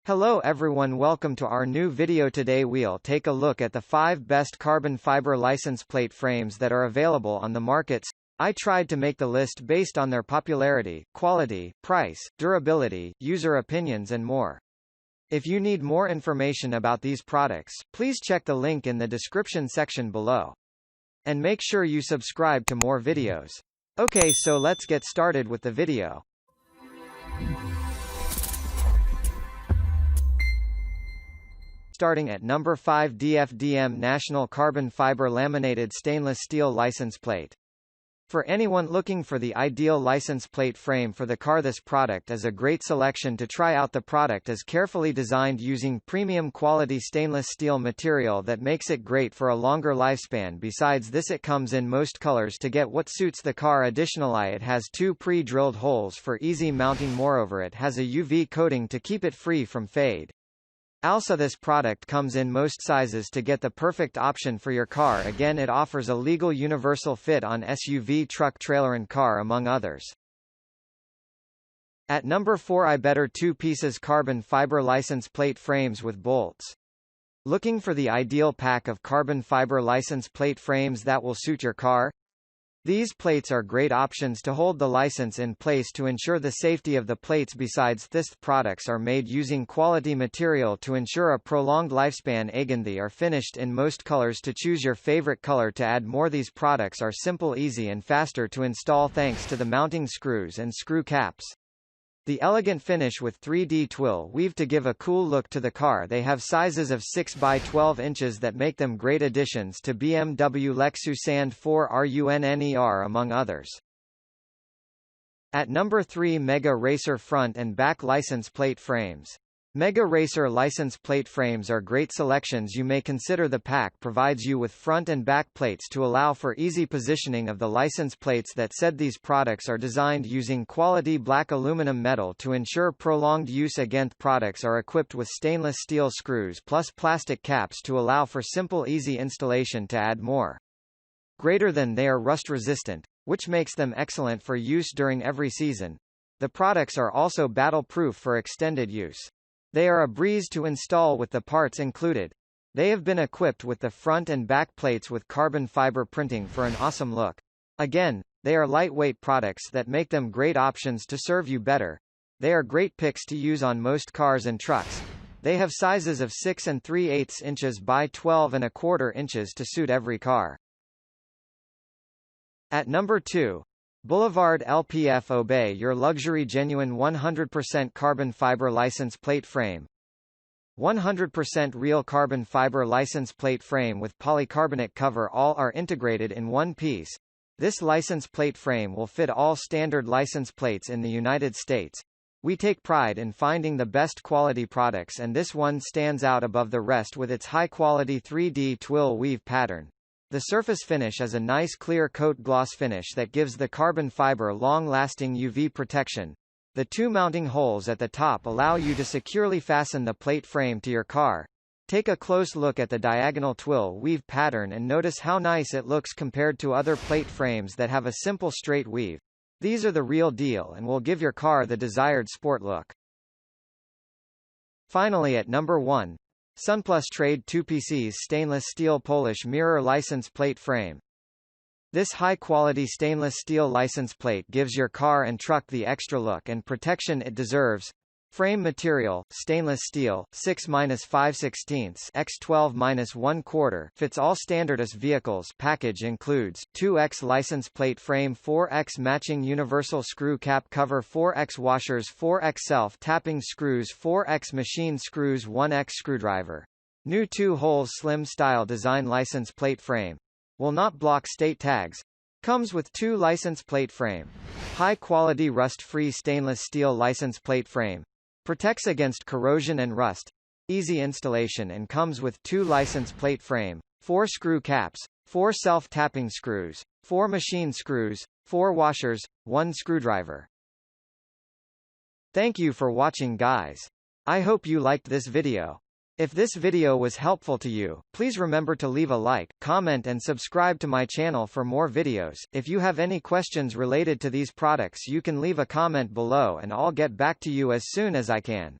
Hello everyone, welcome to our new video. Today we'll take a look at the 5 best carbon fiber license plate frames that are available on the market. I tried to make the list based on their popularity, quality, price, durability, user opinions and more. If you need more information about these products, please check the link in the description section below. And make sure you subscribe to more videos. Okay, so let's get started with the video. Starting at number 5, DFDM National Carbon Fiber Laminated Stainless Steel License Plate. For anyone looking for the ideal license plate frame for the car, this product is a great selection to try out. The product is carefully designed using premium quality stainless steel material that makes it great for a longer lifespan. Besides this, it comes in most colors to get what suits the car. Additionally, it has 2 pre-drilled holes for easy mounting. Moreover, it has a UV coating to keep it free from fade. Also, this product comes in most sizes to get the perfect option for your car. Again, it offers a legal universal fit on SUV, truck, trailer and car, among others. At number 4, I Better 2-pieces carbon fiber license plate frames with bolts. Looking for the ideal pack of carbon fiber license plate frames that will suit your car? These plates are great options to hold the license in place to ensure the safety of the plates. Besides this, products are made using quality material to ensure a prolonged lifespan. Again, they are finished in most colors to choose your favorite color. To add more, these products are simple, easy and faster to install thanks to the mounting screws and screw caps. The elegant finish with 3D twill weave to give a cool look to the car. They have sizes of 6 by 12 inches that make them great additions to BMW, Lexus and 4RUNNER, among others. At number 3, Mega Racer Front and Back License Plate Frames. Mega Racer license plate frames are great selections. You may consider the pack provides you with front and back plates to allow for easy positioning of the license plates. That said, these products are designed using quality black aluminum metal to ensure prolonged use. Again, products are equipped with stainless steel screws plus plastic caps to allow for simple, easy installation. To add more, greater than, they are rust resistant, which makes them excellent for use during every season. The products are also battle proof for extended use. They are a breeze to install with the parts included. They have been equipped with the front and back plates with carbon fiber printing for an awesome look. Again, they are lightweight products that make them great options to serve you better. They are great picks to use on most cars and trucks. They have sizes of 6 3/8 inches by 12 1/4 inches to suit every car. At number 2, Boulevard LPF Obey your luxury genuine 100% carbon fiber license plate frame. 100% real carbon fiber license plate frame with polycarbonate cover, all are integrated in one piece. This license plate frame will fit all standard license plates in the United States. We take pride in finding the best quality products, and this one stands out above the rest with its high-quality 3D twill weave pattern. The surface finish is a nice clear coat gloss finish that gives the carbon fiber long-lasting UV protection. The 2 mounting holes at the top allow you to securely fasten the plate frame to your car. Take a close look at the diagonal twill weave pattern and notice how nice it looks compared to other plate frames that have a simple straight weave. These are the real deal and will give your car the desired sport look. Finally, at number 1, Sunplus Trade 2-pieces stainless steel Polish mirror license plate frame. This high-quality stainless steel license plate gives your car and truck the extra look and protection it deserves. Frame material, stainless steel, 6-5/16 x 12-1/4, fits all standardist vehicles. Package includes 2x license plate frame, 4x matching universal screw cap cover, 4x washers, 4x self-tapping screws, 4x machine screws, 1x screwdriver. New 2-hole slim style design license plate frame. Will not block state tags. Comes with 2 license plate frame. High-quality rust-free stainless steel license plate frame. Protects against corrosion and rust. Easy installation and comes with 2 license plate frame, 4 screw caps, 4 self-tapping screws, 4 machine screws, 4 washers, 1 screwdriver. Thank you for watching, guys. I hope you liked this video. If this video was helpful to you, please remember to leave a like, comment and subscribe to my channel for more videos. If you have any questions related to these products, you can leave a comment below and I'll get back to you as soon as I can.